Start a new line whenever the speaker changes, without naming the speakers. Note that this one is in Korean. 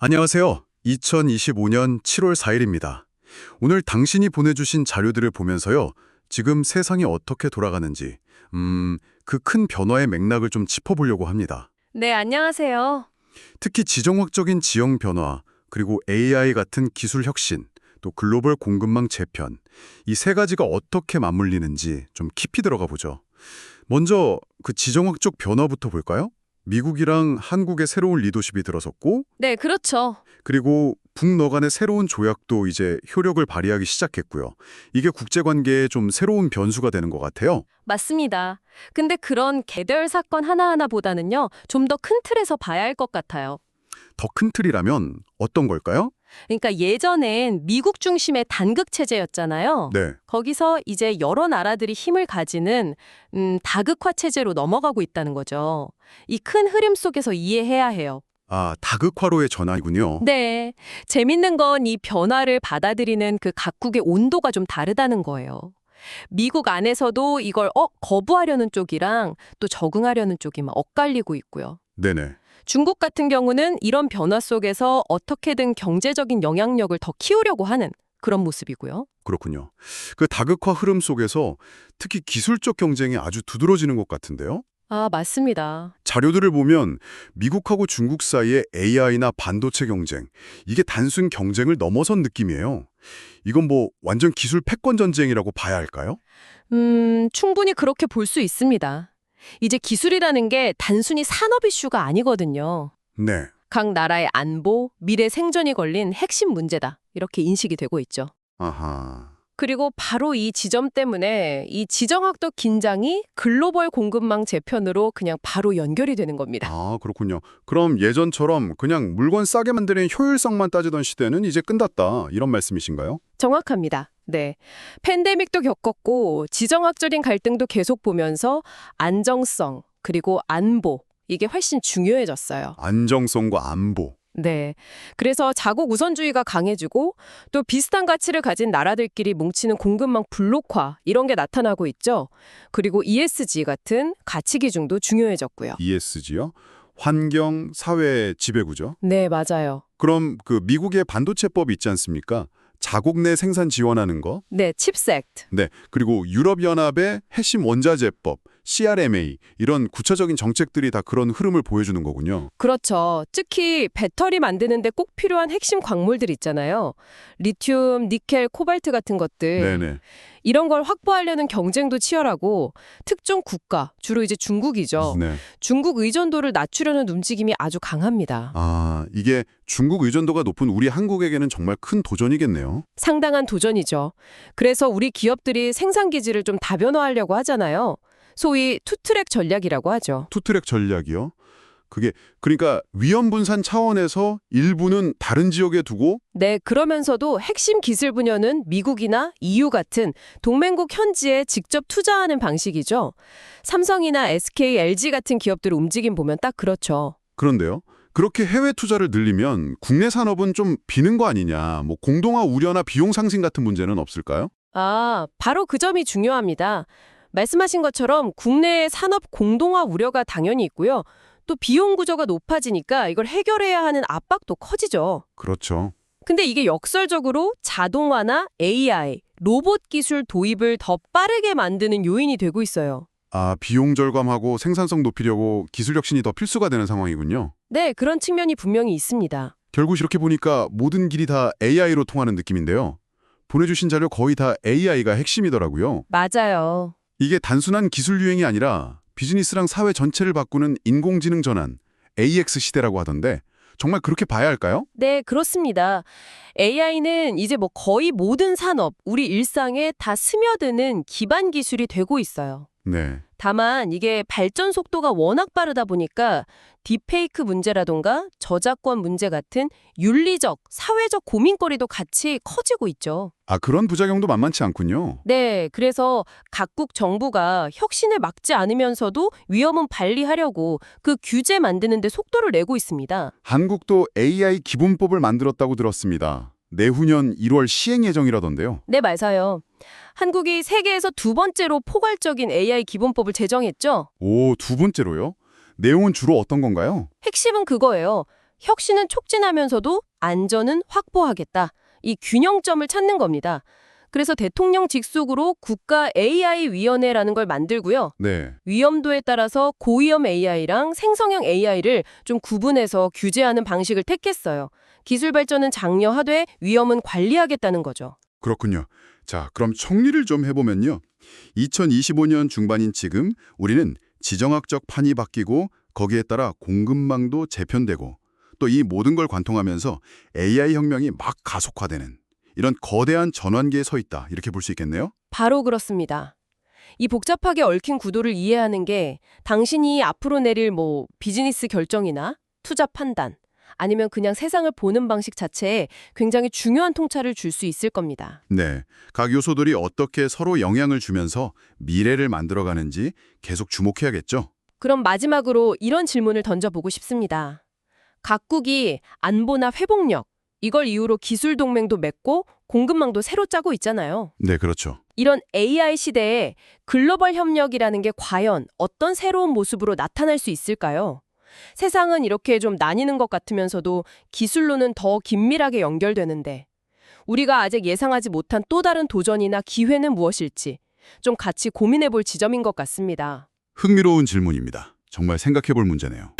안녕하세요. 2025년 7월 4일입니다. 오늘 당신이 보내주신 자료들을 보면서요. 지금 세상이 어떻게 돌아가는지, 그 큰 변화의 맥락을 좀 짚어보려고 합니다.
네, 안녕하세요.
특히 지정학적인 지형 변화, 그리고 AI 같은 기술 혁신, 또 글로벌 공급망 재편, 이 세 가지가 어떻게 맞물리는지 좀 깊이 들어가 보죠. 먼저 그 지정학적 변화부터 볼까요? 미국이랑 한국의 새로운 리더십이 들어섰고,
네, 그렇죠.
그리고 북러 간의 새로운 조약도 이제 효력을 발휘하기 시작했고요. 이게 국제관계에 좀 새로운 변수가 되는 것 같아요.
맞습니다. 근데 그런 개별 사건 하나하나보다는요, 좀 더 큰 틀에서 봐야 할 것 같아요.
더 큰 틀이라면 어떤 걸까요?
그러니까 예전엔 미국 중심의 단극 체제였잖아요.
네.
거기서 이제 여러 나라들이 힘을 가지는 다극화 체제로 넘어가고 있다는 거죠. 이 큰 흐름 속에서 이해해야 해요.
아, 다극화로의 전환이군요.
네. 재밌는 건 이 변화를 받아들이는 그 각국의 온도가 좀 다르다는 거예요. 미국 안에서도 이걸 거부하려는 쪽이랑 또 적응하려는 쪽이 막 엇갈리고 있고요.
네네.
중국 같은 경우는 이런 변화 속에서 어떻게든 경제적인 영향력을 더 키우려고 하는 그런 모습이고요.
그렇군요. 그 다극화 흐름 속에서 특히 기술적 경쟁이 아주 두드러지는 것 같은데요.
아, 맞습니다.
자료들을 보면 미국하고 중국 사이의 AI나 반도체 경쟁, 이게 단순 경쟁을 넘어선 느낌이에요. 이건 뭐 완전 기술 패권 전쟁이라고 봐야 할까요?
충분히 그렇게 볼 수 있습니다. 이제 기술이라는 게 단순히 산업 이슈가 아니거든요.
네.
각 나라의 안보, 미래 생존이 걸린 핵심 문제다. 이렇게 인식이 되고 있죠.
아하.
그리고 바로 이 지점 때문에 이 지정학적 긴장이 글로벌 공급망 재편으로 그냥 바로 연결이 되는 겁니다.
아, 그렇군요. 그럼 예전처럼 그냥 물건 싸게 만드는 효율성만 따지던 시대는 이제 끝났다. 이런 말씀이신가요?
정확합니다. 네. 팬데믹도 겪었고 지정학적인 갈등도 계속 보면서 안정성 그리고 안보 이게 훨씬 중요해졌어요.
안정성과 안보.
네. 그래서 자국 우선주의가 강해지고 또 비슷한 가치를 가진 나라들끼리 뭉치는 공급망 블록화 이런 게 나타나고 있죠. 그리고 ESG 같은 가치 기준도 중요해졌고요.
ESG요? 환경, 사회, 지배구조.
네, 맞아요.
그럼 그 미국의 반도체법 있지 않습니까? 자국 내 생산 지원하는 거.
네, 칩스 액트.
네. 그리고 유럽연합의 핵심 원자재법, CRMA 이런 구체적인 정책들이 다 그런 흐름을 보여주는 거군요.
그렇죠. 특히 배터리 만드는데 꼭 필요한 핵심 광물들 있잖아요. 리튬, 니켈, 코발트 같은 것들.
네네.
이런 걸 확보하려는 경쟁도 치열하고 특정 국가, 주로 이제 중국이죠.
네.
중국 의존도를 낮추려는 움직임이 아주 강합니다.
아, 이게 중국 의존도가 높은 우리 한국에게는 정말 큰 도전이겠네요.
상당한 도전이죠. 그래서 우리 기업들이 생산 기지를 좀 다변화하려고 하잖아요. 소위 투트랙 전략이라고 하죠.
투트랙 전략이요? 그게 그러니까 위험 분산 차원에서 일부는 다른 지역에 두고
네, 그러면서도 핵심 기술 분야는 미국이나 EU 같은 동맹국 현지에 직접 투자하는 방식이죠. 삼성이나 SK, LG 같은 기업들 움직임 보면 딱 그렇죠.
그런데요. 그렇게 해외 투자를 늘리면 국내 산업은 좀 비는 거 아니냐. 뭐 공동화 우려나 비용 상승 같은 문제는 없을까요?
아, 바로 그 점이 중요합니다. 말씀하신 것처럼 국내의 산업 공동화 우려가 당연히 있고요. 또 비용 구조가 높아지니까 이걸 해결해야 하는 압박도 커지죠.
그렇죠.
근데 이게 역설적으로 자동화나 AI, 로봇 기술 도입을 더 빠르게 만드는 요인이 되고 있어요.
아, 비용 절감하고 생산성 높이려고 기술 혁신이 더 필수가 되는 상황이군요.
네, 그런 측면이 분명히 있습니다.
결국 이렇게 보니까 모든 길이 다 AI로 통하는 느낌인데요. 보내주신 자료 거의 다 AI가 핵심이더라고요.
맞아요.
이게 단순한 기술 유행이 아니라 비즈니스랑 사회 전체를 바꾸는 인공지능 전환, AX 시대라고 하던데 정말 그렇게 봐야 할까요?
네, 그렇습니다. AI는 이제 뭐 거의 모든 산업, 우리 일상에 다 스며드는 기반 기술이 되고 있어요.
네.
다만 이게 발전 속도가 워낙 빠르다 보니까 딥페이크 문제라던가 저작권 문제 같은 윤리적, 사회적 고민거리도 같이 커지고 있죠.
아, 그런 부작용도 만만치 않군요.
네, 그래서 각국 정부가 혁신을 막지 않으면서도 위험은 관리하려고 그 규제 만드는 데 속도를 내고 있습니다.
한국도 AI 기본법을 만들었다고 들었습니다. 내후년 1월 시행 예정이라던데요.
네, 맞아요. 한국이 세계에서 두 번째로 포괄적인 AI 기본법을 제정했죠.
오, 두 번째로요? 내용은 주로 어떤 건가요?
핵심은 그거예요. 혁신은 촉진하면서도 안전은 확보하겠다. 이 균형점을 찾는 겁니다. 그래서 대통령 직속으로 국가 AI위원회라는 걸 만들고요.
네.
위험도에 따라서 고위험 AI랑 생성형 AI를 좀 구분해서 규제하는 방식을 택했어요. 기술 발전은 장려하되 위험은 관리하겠다는 거죠.
그렇군요. 자, 그럼 정리를 좀 해보면요. 2025년 중반인 지금 우리는 지정학적 판이 바뀌고 거기에 따라 공급망도 재편되고 또 이 모든 걸 관통하면서 AI 혁명이 막 가속화되는 이런 거대한 전환기에 서 있다. 이렇게 볼 수 있겠네요.
바로 그렇습니다. 이 복잡하게 얽힌 구도를 이해하는 게 당신이 앞으로 내릴 비즈니스 결정이나 투자 판단 아니면 그냥 세상을 보는 방식 자체에 굉장히 중요한 통찰을 줄 수 있을 겁니다.
네. 각 요소들이 어떻게 서로 영향을 주면서 미래를 만들어가는지 계속 주목해야겠죠.
그럼 마지막으로 이런 질문을 던져보고 싶습니다. 각국이 안보나 회복력, 이걸 이유로 기술 동맹도 맺고 공급망도 새로 짜고 있잖아요.
네, 그렇죠.
이런 AI 시대에 글로벌 협력이라는 게 과연 어떤 새로운 모습으로 나타날 수 있을까요? 세상은 이렇게 좀 나뉘는 것 같으면서도 기술로는 더 긴밀하게 연결되는데 우리가 아직 예상하지 못한 또 다른 도전이나 기회는 무엇일지 좀 같이 고민해 볼 지점인 것 같습니다.
흥미로운 질문입니다. 정말 생각해 볼 문제네요.